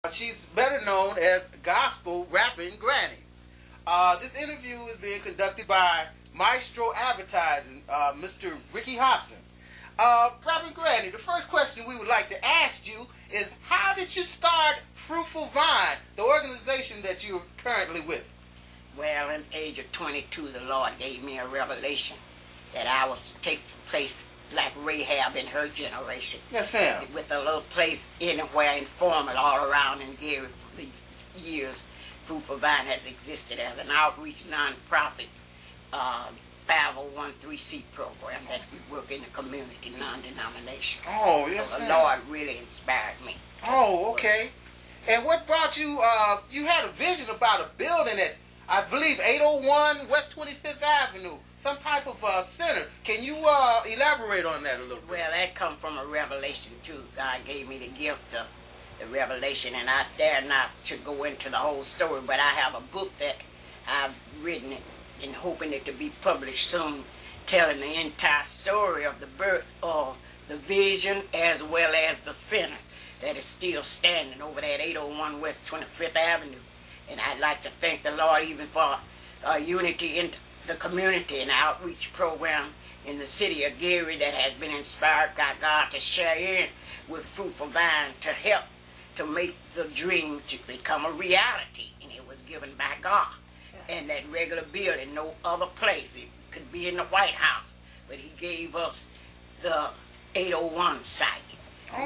She's better known as Gospel Rapping Granny. This interview is being conducted by Maestro Advertising, Mr. Ricky Hobson. Rapping Granny, the first question we would like to ask you is, how did you start Fruitful Vine, the organization that you're currently with? Well, at the age of 22, the Lord gave me a revelation that I was to take the place like Rahab in her generation. Yes, ma'am. With a little place anywhere informal all around in Gary for these years. Fruitful Vine has existed as an outreach non-profit 501(c) program that we work in the community, non-denomination. Oh, yes, so the ma'am. Lord really inspired me. Oh, okay. And what brought you, you had a vision about a building at, I believe, 801 West 25th Avenue, some type of center. Can you elaborate on that a little bit? Well, that come from a revelation, too. God gave me the gift of the revelation, and I dare not to go into the whole story, but I have a book that I've written it and hoping it to be published soon, telling the entire story of the birth of the vision as well as the center that is still standing over there at 801 West 25th Avenue. And I'd like to thank the Lord even for unity in the community and outreach program in the city of Gary that has been inspired by God to share in with Fruitful Vine to help to make the dream to become a reality. And it was given by God. And that regular building, no other place. It could be in the White House, but he gave us the 801 site,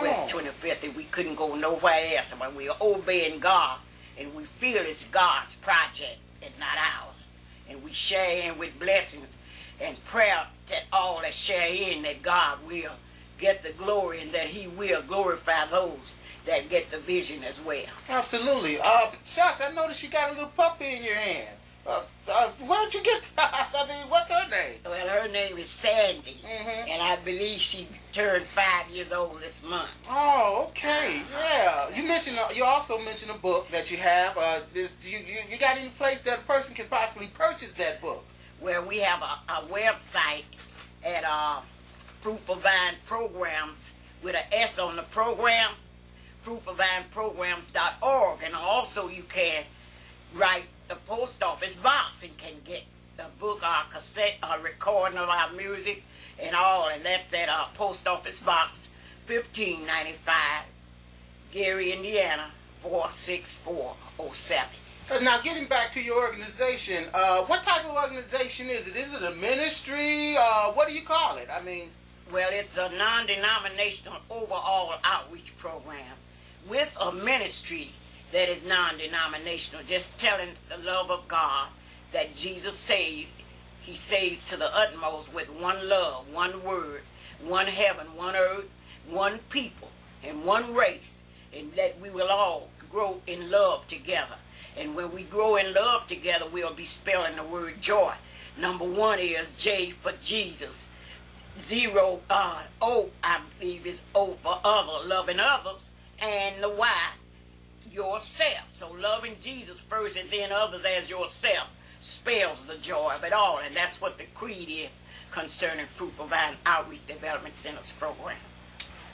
West 25th, and we couldn't go nowhere else. But we are obeying God, and we feel it's God's project and not ours. And we share in with blessings and prayer that all that share in, that God will get the glory and that he will glorify those that get the vision as well. Absolutely. Shucks, I noticed you got a little puppy in your hand. Where did you get that? I mean, what's her name? Well, her name is Sandy, and I believe she turned 5 years old this month. Oh, okay, yeah. You also mentioned a book that you have. You got any place that a person can possibly purchase that book? Well, we have a website at Fruitful Vine Programs with an S on the program, fruitfulvineprograms.org, and also you can write the post office box and can get the book, our cassette, our recording of our music and all, and that's at our post office box 1595, Gary, Indiana 46407. Now, getting back to your organization, what type of organization is it? Is it a ministry? What do you call it? I mean, well, it's a non-denominational overall outreach program with a ministry that is non-denominational, just telling the love of God that Jesus saves. He saves to the utmost with one love, one word, one heaven, one earth, one people, and one race, and that we will all grow in love together. And when we grow in love together, we'll be spelling the word joy. Number one is J for Jesus. O, I believe, is O for other, loving others, and the Y, yourself. So loving Jesus first and then others as yourself spells the joy of it all. And that's what the creed is concerning Fruitful Vine Outreach Development Center's program.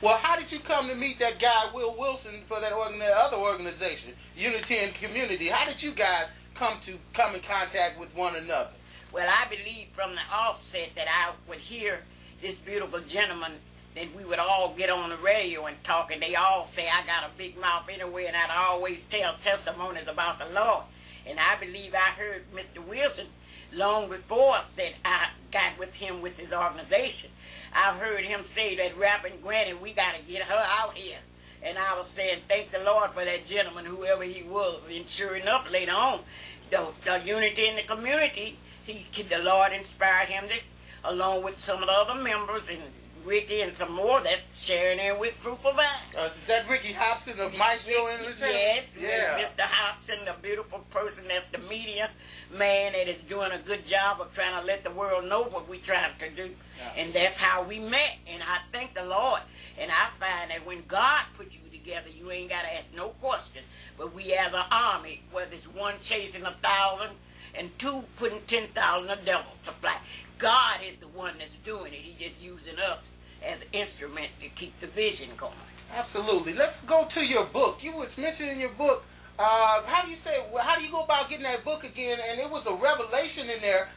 Well, how did you come to meet that guy, Will Wilson, for that other organization, Unity and Community? How did you guys come in contact with one another? Well, I believe from the offset that I would hear this beautiful gentleman, then we would all get on the radio and talk, and they all say I got a big mouth anyway, and I'd always tell testimonies about the Lord. And I believe I heard Mr. Wilson long before that I got with him with his organization. I heard him say that Rapping Granny, we got to get her out here. And I was saying, thank the Lord for that gentleman, whoever he was. And sure enough, later on, the unity in the community, the Lord inspired him to, along with some of the other members, and Ricky and some more that's sharing in with Fruitful Vine. Is that Ricky Hobson of Maestro Entertainment? Yes, yeah. Mr. Hobson, the beautiful person that's the media man that is doing a good job of trying to let the world know what we're trying to do. Absolutely. And that's how we met. And I thank the Lord. And I find that when God put you together, you ain't got to ask no question. But we as an army, whether it's one chasing 1,000 and two putting 10,000 of devils to fly, God is the one that's doing it. He's just using us as instruments to keep the vision going. Absolutely. Let's go to your book. You was mentioning in your book. How do you say? How do you go about getting that book again? And it was a revelation in there.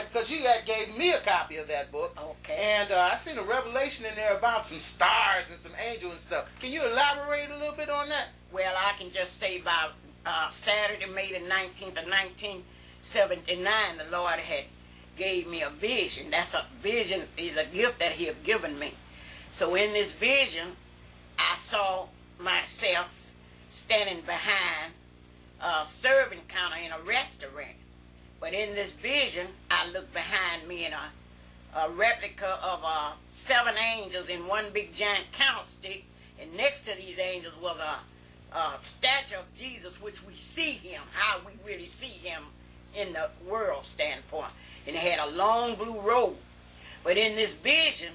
Because you had gave me a copy of that book. Okay. And I seen a revelation in there about some stars and some angels and stuff. Can you elaborate a little bit on that? Well, I can just say about Saturday, May the 19th of 1979, the Lord had gave me a vision. That's a vision is a gift that He had given me. So in this vision, I saw myself standing behind a serving counter in a restaurant. But in this vision, I looked behind me in a replica of 7 angels in one big giant candlestick, and next to these angels was a statue of Jesus, which we see Him, how we really see Him in the world standpoint. And it had a long blue robe. But in this vision,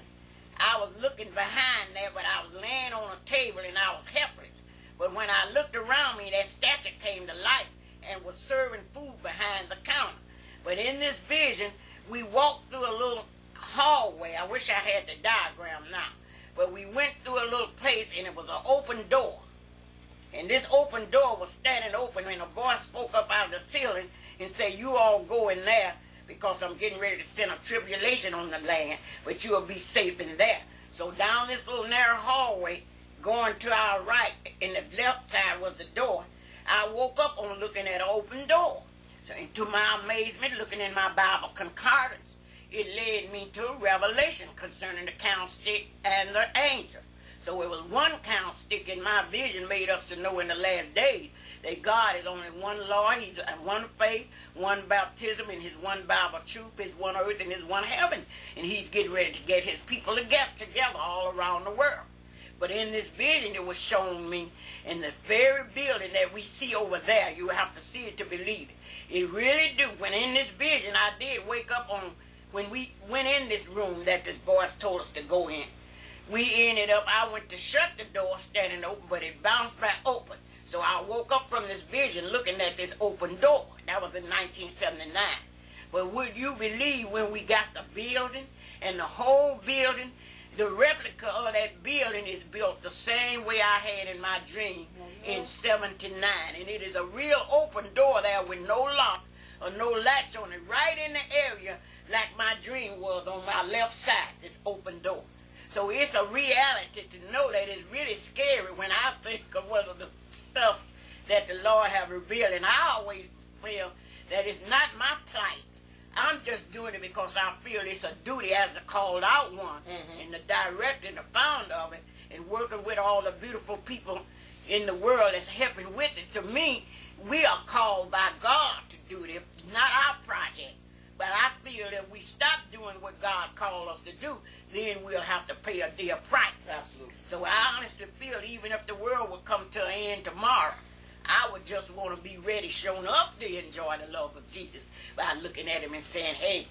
I was looking behind there, but I was laying on a table and I was helpless. But when I looked around me, that statue came to life and was serving food behind the counter. But in this vision, we walked through a little hallway. I wish I had the diagram now. But we went through a little place, and it was an open door. And this open door was standing open, and a voice spoke up out of the ceiling and said, "You all go in there, because I'm getting ready to send a tribulation on the land, but you will be safe in there." So down this little narrow hallway, going to our right, and the left side was the door. I woke up on looking at an open door. So to my amazement, looking in my Bible concordance, it led me to a revelation concerning the candlestick and the angel. So it was one candlestick in my vision made us to know in the last days that God is only one Lord, He's one faith, one baptism, and His one Bible truth, His one earth, and His one heaven. And He's getting ready to get His people together all around the world. But in this vision, it was shown me in the very building that we see over there. You have to see it to believe it. It really do. When in this vision, I did wake up on, when we went in this room that this voice told us to go in. We ended up, I went to shut the door standing open, but it bounced back open. So I woke up from this vision looking at this open door. That was in 1979. But would you believe when we got the building, and the whole building, the replica of that building is built the same way I had in my dream in 79. And it is a real open door there with no lock or no latch on it, right in the area like my dream was on my left side, this open door. So it's a reality to know that it's really scary when I think of what of the stuff that the Lord have revealed. And I always feel that it's not my plight. I'm just doing it because I feel it's a duty as the called out one, and the director and the founder of it, and working with all the beautiful people in the world that's helping with it. To me, we are called by God to do it. It's not our project. But I feel that if we stop doing what God called us to do, then we'll have to pay a dear price. Absolutely. So I honestly feel even if the world would come to an end tomorrow, I would just want to be ready, showing up to enjoy the love of Jesus by looking at Him and saying, "Hey,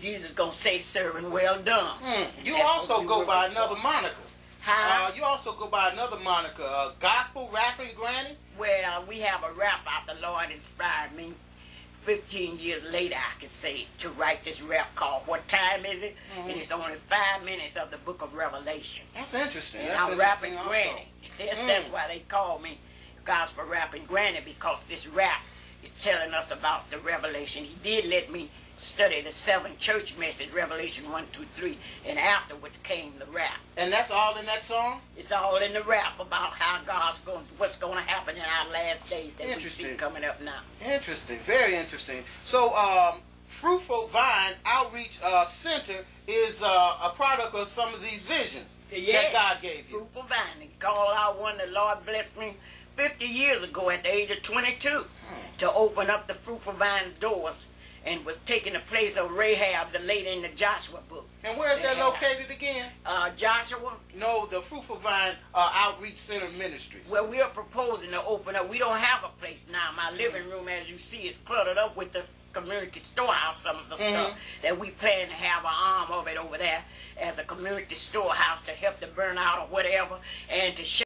Jesus gonna say, servant, well done." You also go by another moniker. How? You also go by another moniker, Gospel Rapping Granny. Well, we have a rap out the Lord inspired me 15 years later, I can say, to write this rap called "What Time Is It?" And it's only 5 minutes of the book of Revelation. That's interesting. And That's I'm rapping also. Granny. That's why they call me Gospel Rapping Granny, because this rap is telling us about the revelation. He did let me study the 7 church message, Revelation 1, 2, 3, and afterwards came the rap. And that's all in that song? It's all in the rap about how what's going to happen in our last days that we see coming up now. Interesting, very interesting. So, Fruitful Vine Outreach Center is a product of some of these visions that God gave you. Fruitful Vine. They call out one the Lord blessed me 50 years ago at the age of 22 to open up the Fruitful Vine's doors, and was taking the place of Rahab, the lady in the Joshua book. And where is that located again? Joshua? No, the Fruitful Vine Outreach Center Ministries. Well, we are proposing to open up. We don't have a place now. My living room, as you see, is cluttered up with the community storehouse, some of the stuff that we plan to have an arm of it over there as a community storehouse to help the burnout or whatever, and to